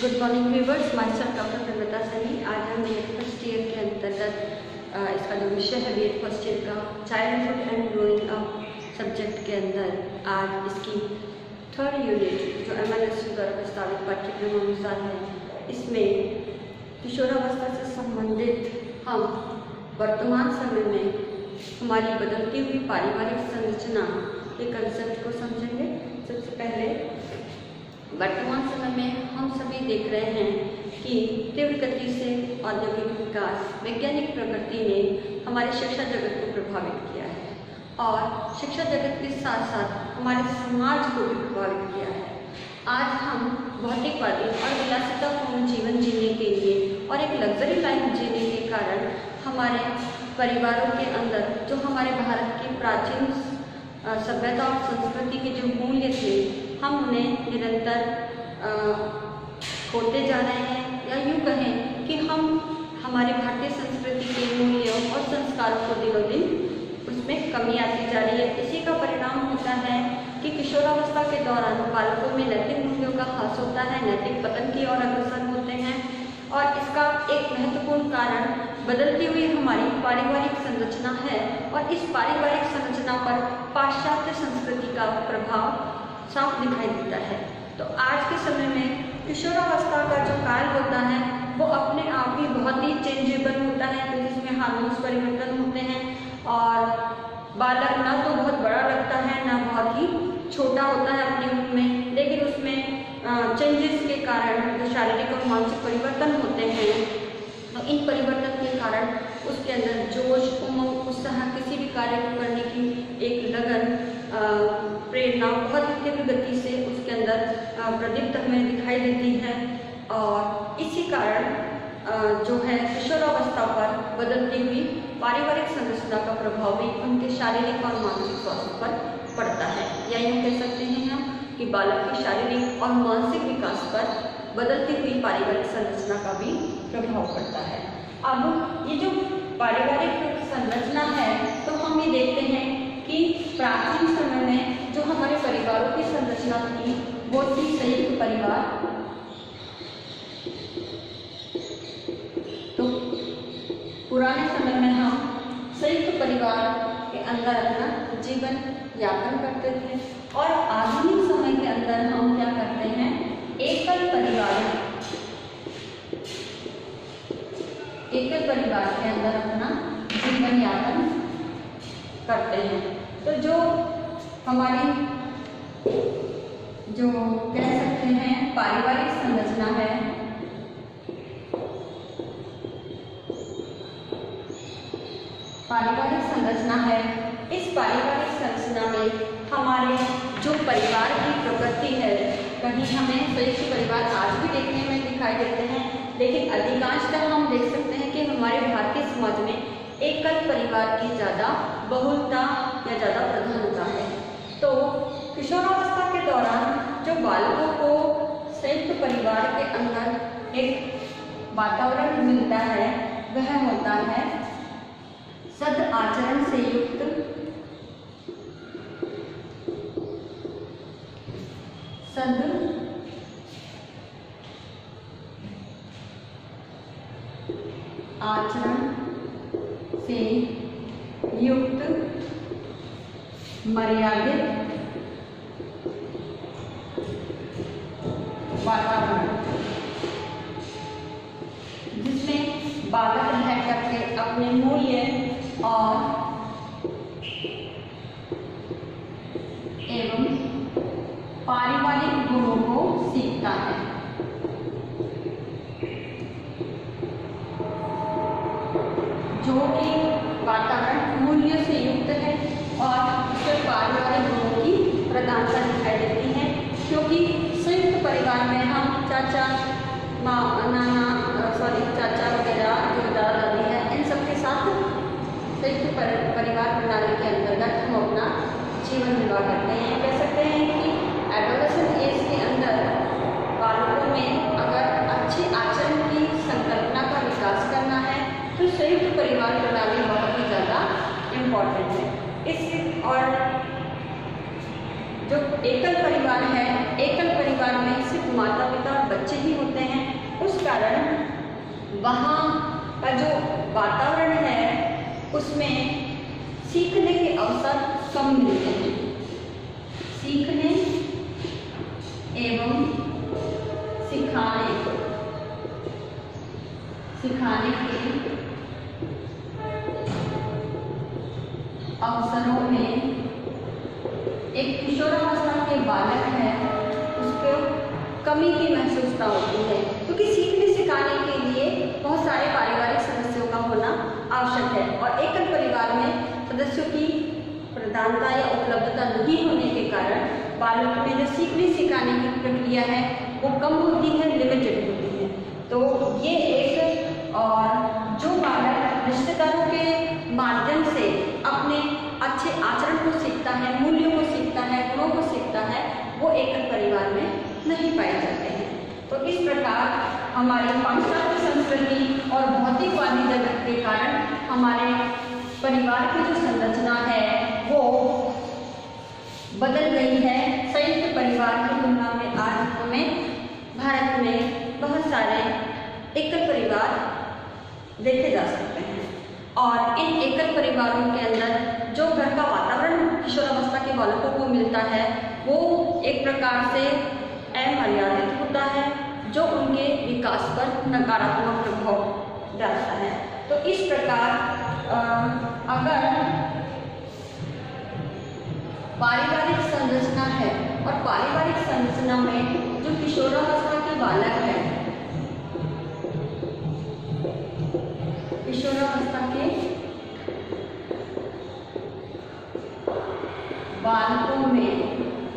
Good morning viewers, myself doctor Premita Sunny. आज हम BEd first year के अंतर्गत इसका जो विषय है बीएड फर्स्ट ईयर का childhood and growing up subject के अंदर आज इसकी थर्ड यूनिट जो MLSU द्वारा प्रस्तावित पाठ्यक्रम अनुसार है, इसमें किशोरावस्था से संबंधित हम वर्तमान समय में हमारी बदलती हुई पारिवारिक संरचना के कंसेप्ट को समझेंगे। सबसे पहले वर्तमान समय में हम सभी देख रहे हैं कि तीव्र गति से औद्योगिक विकास, वैज्ञानिक प्रगति ने हमारे शिक्षा जगत को प्रभावित किया है और शिक्षा जगत के साथ साथ हमारे समाज को भी प्रभावित किया है। आज हम भौतिकवादी और विलासितापूर्ण जीवन जीने के लिए और एक लग्जरी लाइफ जीने के कारण हमारे परिवारों के अंदर जो हमारे भारत की प्राचीन सभ्यता और संस्कृति के जो मूल्य थे, हम उन्हें निरंतर खोते जा रहे हैं, या यूँ कहें कि हम हमारे भारतीय संस्कृति के मूल्यों और संस्कारों को दिनों दिन उसमें कमी आती जा रही है। इसी का परिणाम होता है कि किशोरावस्था के दौरान बालकों में नैतिक मूल्यों का ह्रास होता है, नैतिक पतन की ओर अग्रसर होते हैं और इसका एक महत्वपूर्ण कारण बदलती हुई हमारी पारिवारिक संरचना है और इस पारिवारिक संरचना पर पाश्चात्य संस्कृति का प्रभाव साफ दिखाई देता है। तो आज के समय में किशोरावस्था का जो काल होता है वो अपने आप ही बहुत ही चेंजेबल होता है, तो जिसमें हार्मोन्स परिवर्तन होते हैं और बालक ना तो बहुत बड़ा लगता है ना बहुत ही छोटा होता है अपनी उम्र में, लेकिन उसमें चेंजेस के कारण जो शारीरिक और मानसिक परिवर्तन होते हैं, तो इन परिवर्तन के कारण उसके अंदर जोश, उमंग, उत्साह, किसी भी कार्य को करने की एक लगन, प्रेरणा बहुत ही तीव्र गति से उसके अंदर प्रदीप्त हमें दिखाई देती है और इसी कारण जो है किशोरावस्था पर बदलती हुई पारिवारिक संरचना का प्रभाव भी उनके शारीरिक और मानसिक स्वास्थ्य पर पड़ता है। या यूँ कह सकते हैं हम कि बालक के शारीरिक और मानसिक विकास पर बदलती हुई पारिवारिक संरचना का भी प्रभाव पड़ता है। अब ये जो पारिवारिक संरचना है, तो हम ये देखते हैं कि प्राचीन समय में जो हमारे परिवारों की संरचना थी वो थी संयुक्त परिवार। तो पुराने समय में हम संयुक्त परिवार के अंदर अपना जीवन यापन करते थे और आधुनिक समय के अंदर हम क्या करते हैं, एकल परिवार के अंदर अपना जीवन यापन करते हैं। तो जो हमारी जो कह सकते हैं पारिवारिक संरचना है, इस पारिवारिक संरचना में हमारे जो परिवार की प्रकृति है, कहीं हमें संयुक्त परिवार आज भी देखने में दिखाई देते हैं, लेकिन अधिकांशतः हम देख सकते हैं कि हमारे भारतीय समाज में एकल परिवार की ज़्यादा बहुलता या ज़्यादा प्रधानता है। तो किशोरावस्था के दौरान जो बालकों को संयुक्त परिवार के अंदर एक वातावरण मिलता है वह होता है सद आचरण से युक्त मर्यादित वातावरण, जिसमें बालक रह करके अपने मूल्य और एवं पारिवारिक गुणों को सीखता है। जो कि वातावरण मूल्य से युक्त है और उसमें पारिवारिक गुणों की प्रधानता दिखाई देती है, क्योंकि संयुक्त परिवार में हम चाचा वगैरह जो दादा दादी है, इन सबके साथ संयुक्त परिवार प्रणाली के अंतर्गत हम अपना जीवन निर्वाह करते हैं। कह सकते हैं कि एडोलेसेंट एज के अंदर बालकों में अगर अच्छे आचरण की संकल्पना का विकास करना है तो संयुक्त परिवार प्रणाली बहुत ही ज़्यादा इम्पॉर्टेंट है। इस और जो एकल परिवार है, एकल परिवार में सिर्फ माता पिता और बच्चे ही होते हैं वहाँ का जो वातावरण है उसमें सीखने के अवसर कम मिलते हैं। सीखने एवं सिखाने के अवसरों में एक किशोरावस्था के बालक है उसको कमी की महसूसता होती है, क्योंकि सीखने सिखाने के लिए बहुत सारे पारिवारिक सदस्यों का होना आवश्यक है और एकल परिवार में सदस्यों की प्रधानता या उपलब्धता नहीं होने के कारण बालक में जो सीखने सिखाने की प्रक्रिया है वो कम होती है, लिमिटेड होती है। तो ये एक, और जो बालक रिश्तेदारों के माध्यम से अपने अच्छे आचरण को सीखता है, मूल्यों को सीखता है, गुणों को सीखता है, वो एकल परिवार में नहीं पाए जाते हैं। तो इस प्रकार हमारी पाश्चात्य संस्कृति और भौतिकवादी जगत के कारण हमारे परिवार की जो संरचना है वो बदल गई है। संयुक्त परिवार की तुलना में आज में भारत में बहुत सारे एकल परिवार देखे जा सकते हैं और इन एकल परिवारों के अंदर जो घर का वातावरण किशोरावस्था के बालकों को मिलता है वो एक प्रकार से अमर्यादित होता है, जो उनके विकास पर नकारात्मक प्रभाव डालता है। तो इस प्रकार अगर पारिवारिक संरचना है और पारिवारिक संरचना में जो किशोरावस्था के बालक हैं, किशोरावस्था के बालकों में,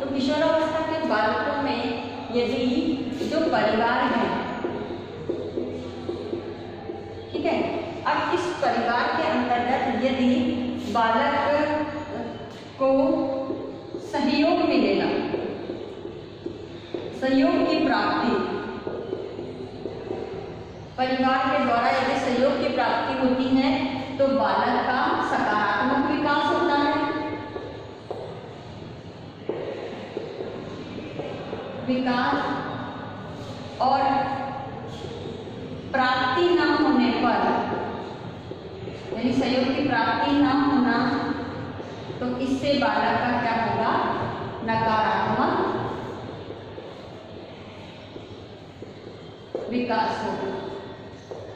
तो किशोरावस्था के बालकों में यदि जो परिवार है, ठीक है, अब इस परिवार के अंतर्गत यदि बालक को सहयोग मिलेगा, सहयोग की प्राप्ति परिवार के द्वारा यदि सहयोग की प्राप्ति होती है तो बालक का सकारात्मक विकास होता है। विकास और प्राप्ति न होने पर, यानी सहयोग की प्राप्ति न होना, तो इससे बालक का क्या होगा, नकारात्मक विकास होगा।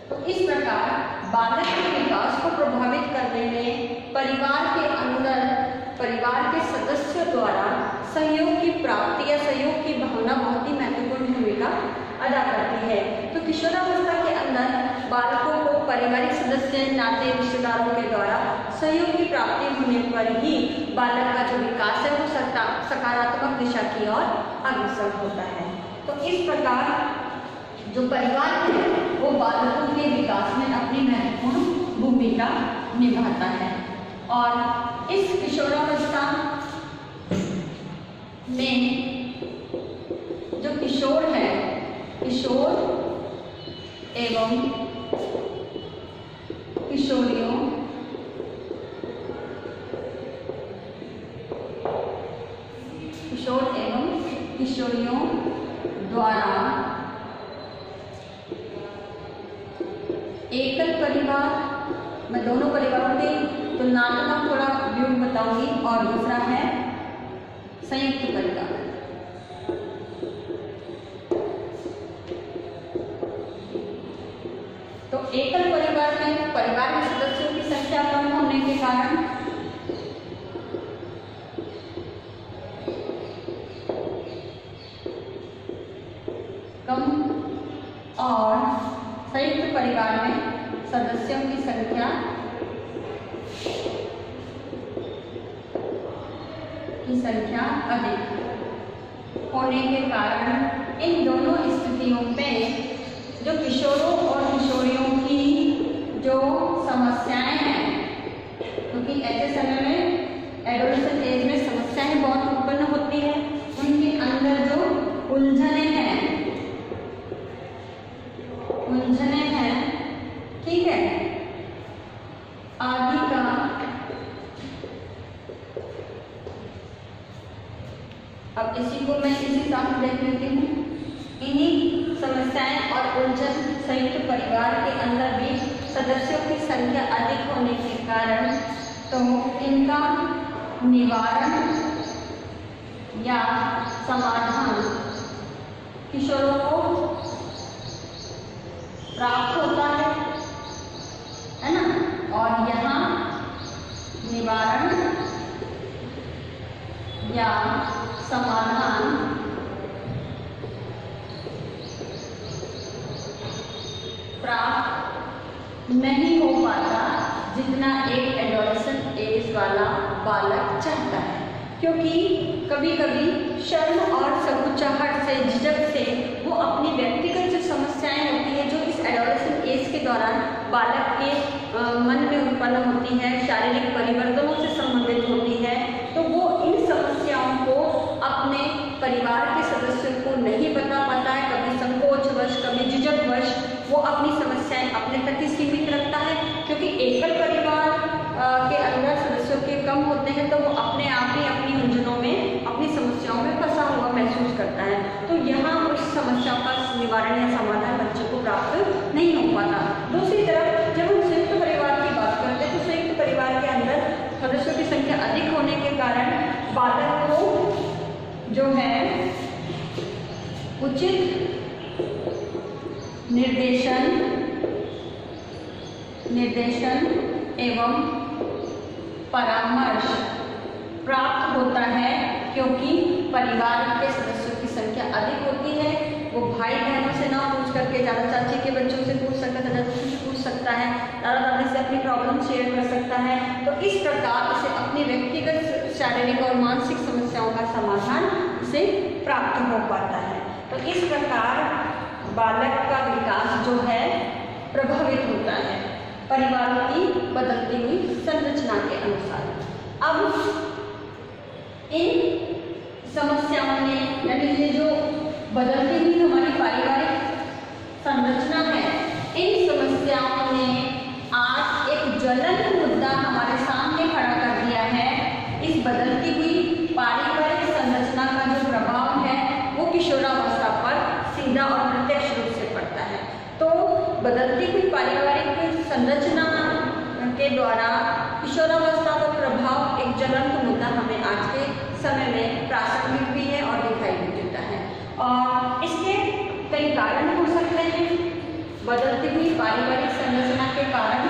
तो इस प्रकार बालक के विकास को प्रभावित करने में परिवार के अंदर परिवार के सदस्यों द्वारा सहयोग की प्राप्ति या सहयोग की भावना बहुत ही महत्वपूर्ण भूमिका अदा करती है। तो किशोरावस्था के अंदर बालकों को पारिवारिक सदस्य, नाते, रिश्तेदारों के द्वारा सहयोग की प्राप्ति होने पर ही बालक का जो विकास है वो सकारात्मक दिशा की ओर अग्रसर होता है। तो इस प्रकार जो परिवार है वो बालकों के विकास में अपनी महत्वपूर्ण भूमिका निभाता है। और इस किशोरावस्था में जो किशोर है, किशोर एवं किशोरियों द्वारा एकल परिवार, मैं दोनों परिवारों की तुलनात्मक थोड़ा व्यू बताऊंगी, और दूसरा है संयुक्त परिवार। तो एकल परिवार में परिवार के सदस्यों की संख्या कम होने के कारण कम, और संयुक्त परिवार में सदस्यों की संख्या अधिक होने के कारण इन दोनों स्थितियों में जो किशोरों और किशोरियों की जो समस्याएं हैं, क्योंकि ऐसे समय में एडोलेसेंट एज में समस्याएं बहुत उत्पन्न होती हैं, उनके अंदर जो उलझने हैं, ठीक है, आदि का अब इसी को मैं इसी हिसाब से देख लेती हूँ। इन्हीं समस्याएं और उलझन संयुक्त परिवार के होने के कारण तो इनका निवारण या समाधान किशोरों को प्राप्त होता है ना। और यहाँ निवारण या समाधान प्राप्त नहीं हो पाता जितना एक एडोलेसेंट एज वाला बालक चाहता है, क्योंकि कभी कभी शर्म और संकुचाहट से, झिझक से वो अपनी व्यक्तिगत जो समस्याएं होती है जो इस एडोलेसेंट एज के दौरान बालक के मन में उत्पन्न होती है, शारीरिक परिवर्तनों से संबंधित होती है, तो वो इन समस्याओं को अपने परिवार के सदस्यों को नहीं बता पाता है। कभी संकोचवश, कभी झिझकवश वो अपनी समस्याएं अपने तक ही सीमित रखता है, क्योंकि एकल परिवार के अंदर सदस्यों के कम होते हैं तो वो अपने आप ही अपनी उलझनों में, अपनी समस्याओं में फंसा हुआ महसूस करता है। तो यहाँ उस समस्याओं का निवारण या समाधान बच्चे को प्राप्त नहीं हो पाता। दूसरी तरफ जब हम संयुक्त परिवार की बात करते हैं तो संयुक्त परिवार के अंदर सदस्यों की संख्या अधिक होने के कारण बालक को जो है उचित निर्देशन एवं परामर्श प्राप्त होता है, क्योंकि परिवार के सदस्यों की संख्या अधिक होती है। वो भाई बहनों से ना पूछ करके दादा चाची के बच्चों से पूछ सकता है, दादा चाची से पूछ सकता है, दादा दादी से अपनी प्रॉब्लम शेयर कर सकता है। तो इस प्रकार उसे अपनी व्यक्तिगत शारीरिक और मानसिक समस्याओं का समाधान उसे प्राप्त हो पाता है। तो इस प्रकार बालक का विकास जो है प्रभावित होता है परिवारों की बदलती हुई संरचना के अनुसार। अब इन समस्याओं ने, यानी ये जो बदलती हुई हमारी पारिवारिक संरचना है, इन समस्याओं ने आज एक ज्वलंत मुद्दा हमारे सामने खड़ा कर दिया है। इस बदलती हुई पारिवारिक संरचना का जो प्रभाव है वो किशोरावस्था पर सीधा और प्रत्यक्ष रूप से पड़ता है। तो बदलती हुई पारिवारिक संरचना के द्वारा किशोरावस्था का प्रभाव एक ज्वलंत मुद्दा हमें आज के समय में प्रासंगिक भी है और दिखाई भी देता है। और इसके कई कारण हो सकते हैं। बदलती हुई पारिवारिक संरचना के कारण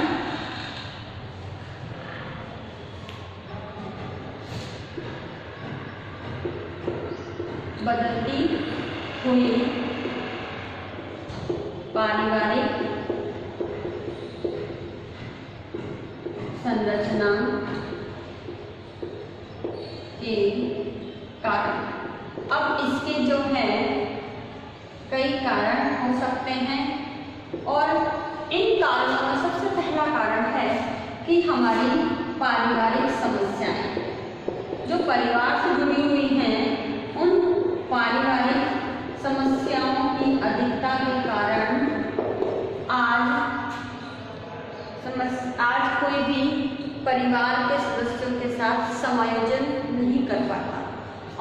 बदलती हुई पारिवारिक संरचना के कारण, अब इसके जो है कई कारण हो सकते हैं और इन कारणों का सबसे पहला कारण है कि हमारी पारिवारिक समस्याएं जो परिवार से जुड़ी हुई हैं, उन पारिवारिक समस्याओं की अधिकता के कारण आज कोई भी परिवार के सदस्यों के साथ समायोजन नहीं कर पाता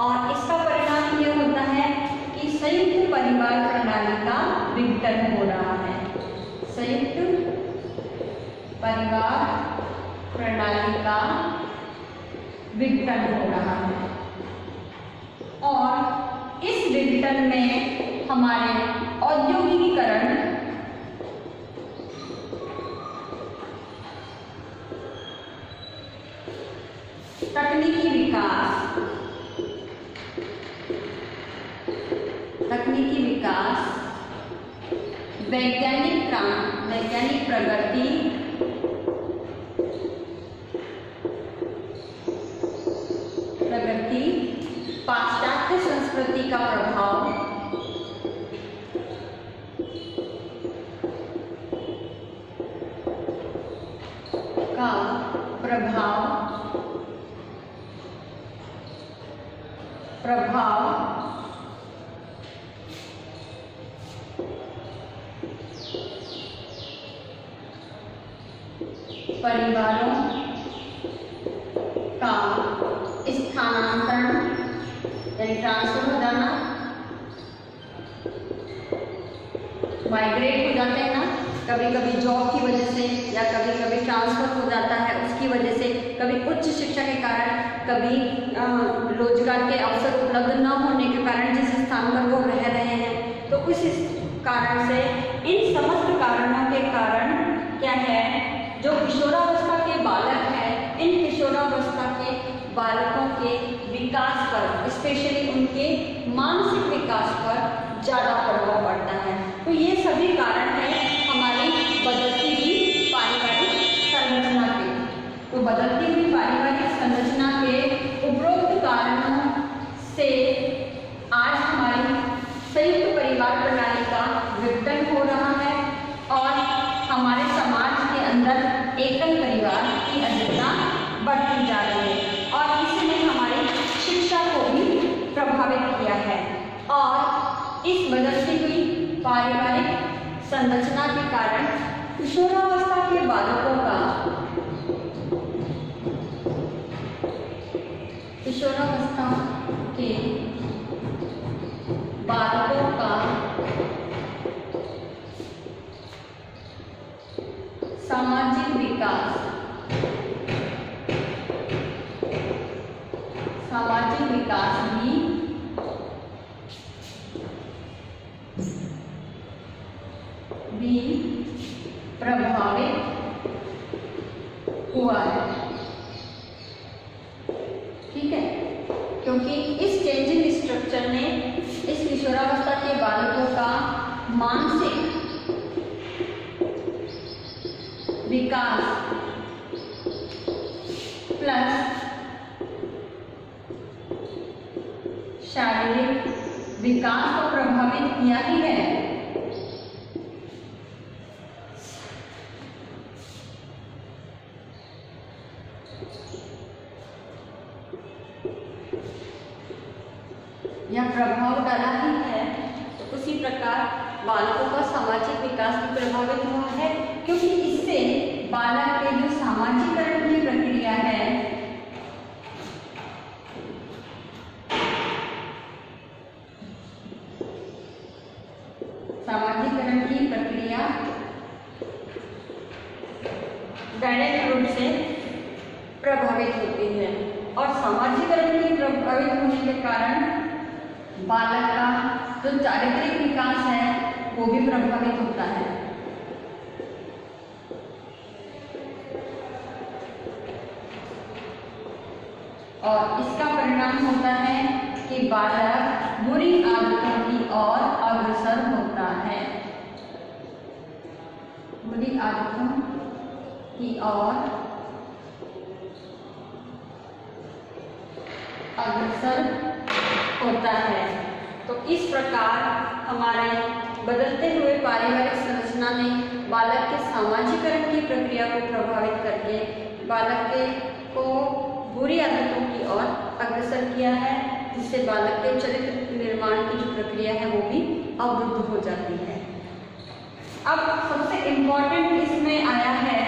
और इसका परिणाम ये होता है कि संयुक्त परिवार प्रणाली का विघटन हो रहा है। संयुक्त परिवार प्रणाली का विघटन हो रहा है और इस विघटन में हमारे औद्योगिकीकरण, तकनीकी विकास, वैज्ञानिक प्रगति, पाश्चात्य संस्कृति का प्रभाव परिवारों का स्थानांतरण यानी ट्रांसफर हो जाना, माइग्रेट हो जाते हैं ना, कभी कभी जॉब की वजह से या कभी कभी ट्रांसफर हो जाता है उसकी वजह से, कभी उच्च शिक्षा के कारण, कभी रोजगार के अवसर उपलब्ध न होने के कारण जिस स्थान पर वो रह रहे हैं, तो उस कारण से इन समस्त कारणों के कारण क्या है, जो किशोरावस्था के बालक हैं, इन किशोरावस्था के बालकों के विकास पर, स्पेशली उनके मानसिक विकास पर ज़्यादा प्रभाव पड़ता है। तो ये सभी कारण हैं हमारी बदलती हुई पारिवारिक संरचना के। तो बदलती हुई पारिवारिक संरचना के उपरोक्त कारणों से आज हमारी संयुक्त परिवार प्रणाली का विघटन हो रहा है और हमारे समाज के अंदर एकल परिवार की अधिकता बढ़ती जा रही है और इसने हमारी शिक्षा को भी प्रभावित किया है। और इस बदलती हुई पारिवारिक संरचना के कारण किशोरावस्था के बालकों का सामाजिक विकास भी प्रभावित हुआ है। ठीक है, क्योंकि इस चेंजिंग स्ट्रक्चर ने इस किशोरावस्था के बालकों का मानसिक विकास प्लस शारीरिक विकास को प्रभावित किया ही है। यह प्रभाव डाला ही है। तो उसी प्रकार बालकों का सामाजिक विकास भी प्रभावित हुआ है, क्योंकि इससे बालक के जो सामाजिकरण की प्रक्रिया है, सामाजिकरण की प्रक्रिया डायरेक्ट रूप से प्रभावित होती है और सामाजिकरण की प्रभावित होने के कारण बालक का जो चारित्रिक विकास है वो भी प्रभावित होता है। और इसका परिणाम होता है कि बालक बुरी आदतों की ओर अग्रसर होता है, बुरी आदतों की ओर अग्रसर होता है। तो इस प्रकार हमारे बदलते हुए पारिवारिक संरचना ने बालक के सामाजिकरण की प्रक्रिया को प्रभावित करके बालक को बुरी आदतों की ओर अग्रसर किया है, जिससे बालक के चरित्र निर्माण की जो प्रक्रिया है वो भी अवरुद्ध हो जाती है। अब सबसे इम्पोर्टेंट इसमें आया है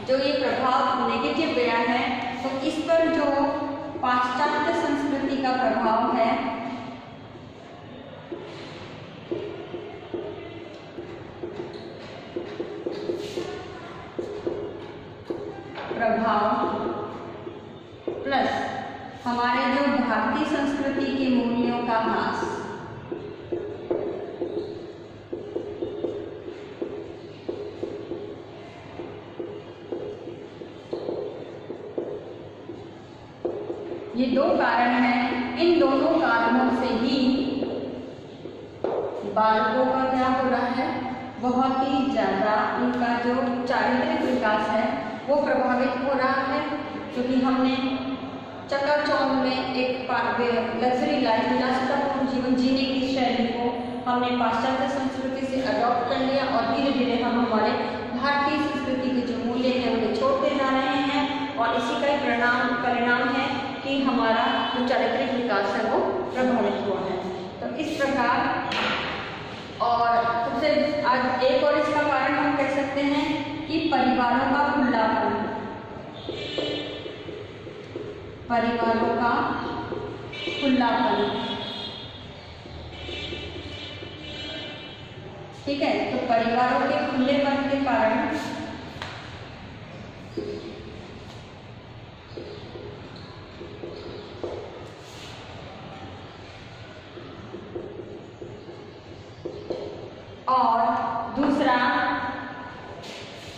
जो ये प्रभाव नेगेटिव गया है, तो इस पर जो पाश्चात्य संस्कृति का प्रभाव है, प्लस हमारे जो भारतीय संस्कृति के मूल्यों का ह्रास, ये दो कारण हैं। इन दोनों कारणों से ही बालकों का क्या हो रहा है, बहुत ही ज़्यादा उनका जो चारित्रिक विकास है वो प्रभावित हो रहा है, क्योंकि हमने चकाचौंध में एक लग्जरी लाइफ, विलासितापूर्ण जीवन जीने की शैली को हमने पाश्चात्य संस्कृति से अडॉप्ट कर लिया और धीरे धीरे हम हमारे भारतीय संस्कृति के जो मूल्य हैं उन्हें छोड़ते जा रहे हैं और इसी का परिणाम है कि हमारा जो चारित्रिक विकास है वो प्रभावित हुआ है। तो इस प्रकार, और सबसे आज एक और इसका कारण हम कह सकते हैं कि परिवारों का खुलापन, परिवारों का खुलापन ठीक है, तो परिवारों के खुलेपन के कारण और दूसरा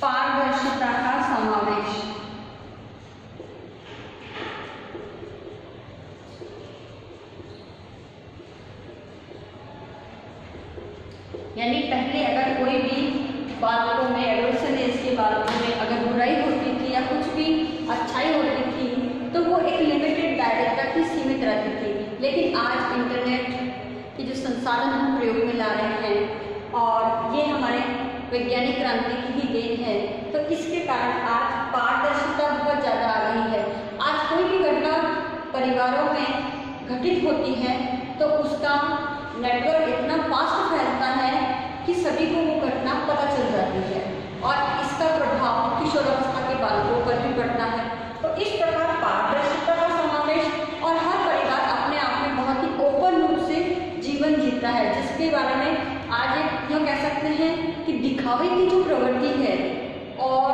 पारदर्शिता का समावेश। यानी पहले अगर कोई भी बालकों में, एडोलेसेंट एज के बालकों में अगर बुराई होती थी या कुछ भी अच्छाई होती थी तो वो एक लिमिटेड दायरे तक ही सीमित रहती थी। लेकिन आज इंटरनेट के जो संसाधन हम प्रयोग में ला रहे हैं और ये हमारे वैज्ञानिक क्रांति की ही देन है, तो इसके कारण आज पारदर्शिता बहुत ज़्यादा आ गई है। आज कोई भी घटना परिवारों में घटित होती है तो उसका नेटवर्क इतना फास्ट फैलता है कि सभी को वो घटना पता चल जाती है और इसका प्रभाव किशोरावस्था के बालकों पर भी पड़ता है। तो इस प्रकार पारदर्शिता का समावेश और हर परिवार अपने आप में बहुत ही ओपन रूप से जीवन जीता है, जिसके बारे में आज यह कह सकते हैं कि दिखावे की जो प्रवृत्ति है और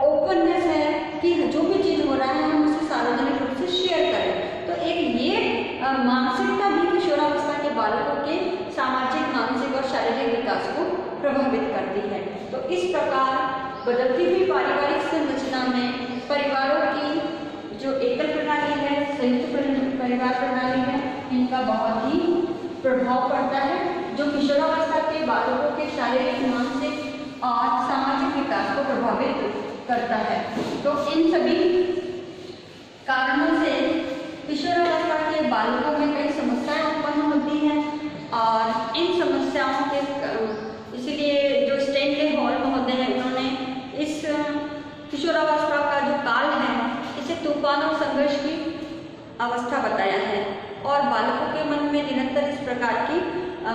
ओपननेस है कि जो भी चीज़ हो रहा है हम उसे सार्वजनिक रूप से शेयर करें। तो एक ये मानसिकता भी किशोरावस्था के बालकों के सामाजिक, मानसिक और शारीरिक विकास को प्रभावित करती है। तो इस प्रकार बदलती हुई पारिवारिक संरचना में परिवारों की जो एकल प्रणाली है, संयुक्त परिवार प्रणाली है, इनका बहुत ही प्रभाव पड़ता है, जो किशोरावस्था के बालकों के शारीरिक, मानसिक और सामाजिक विकास को प्रभावित करता है। तो इन सभी कारणों से किशोरावस्था के बालकों में कई समस्याएं उत्पन्न होती हैं और इन समस्याओं के इसीलिए जो स्टैनले हॉल महोदय हैं, उन्होंने इस किशोरावस्था का जो काल है इसे तूफान और संघर्ष की अवस्था बताया है और बालकों के मन में निरंतर इस प्रकार की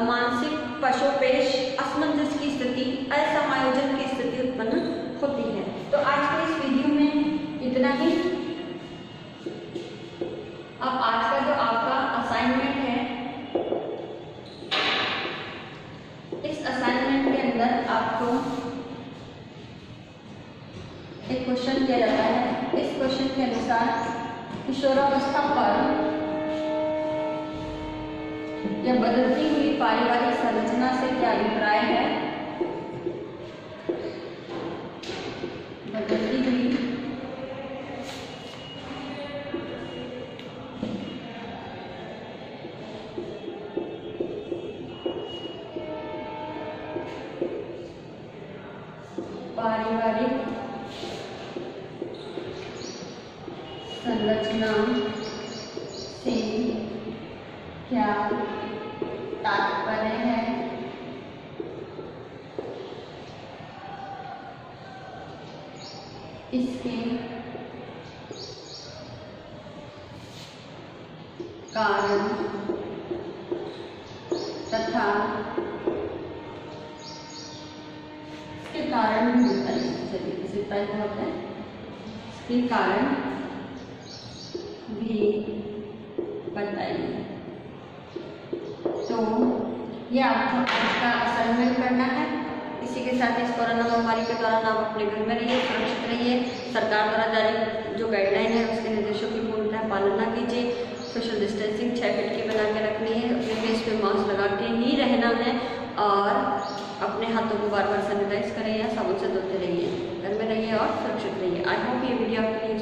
मानसिक पशोपेश, असमंजस की स्थिति, असमायोजन की स्थिति उत्पन्न होती है। तो आज के इस वीडियो में इतना ही। अब आज का जो आपका असाइनमेंट है, इस असाइनमेंट के अंदर आपको एक क्वेश्चन दिया जाता है। इस क्वेश्चन के अनुसार किशोरावस्था पर या बदलती हुई पारिवारिक संरचना से क्या अभिप्राय है? बदलती हुई पारिवारिक संरचना से क्या तात्पर्य है? इसके कारण तथा इसके कारण भी बताइए। चलिए इसे टाइप होता है, इसके कारण भी बताइए। तो ये आपको इसका असाइनमेंट करना है। इसी के साथ इस कोरोना महामारी के दौरान आप अपने घर में रहिए, सुरक्षित रहिए। सरकार द्वारा जारी जो गाइडलाइन है उसके निर्देशों की पूर्णतः पालना कीजिए। सोशल डिस्टेंसिंग 6 फीट की बना के रखनी है, अपने फेस पे मास्क लगा के ही रहना है और अपने हाथों को बार बार सैनिटाइज करें या साबुन से धोते रहिए। घर में रहिए और सुरक्षित रहिए। आई होप ये वीडियो आपके लिए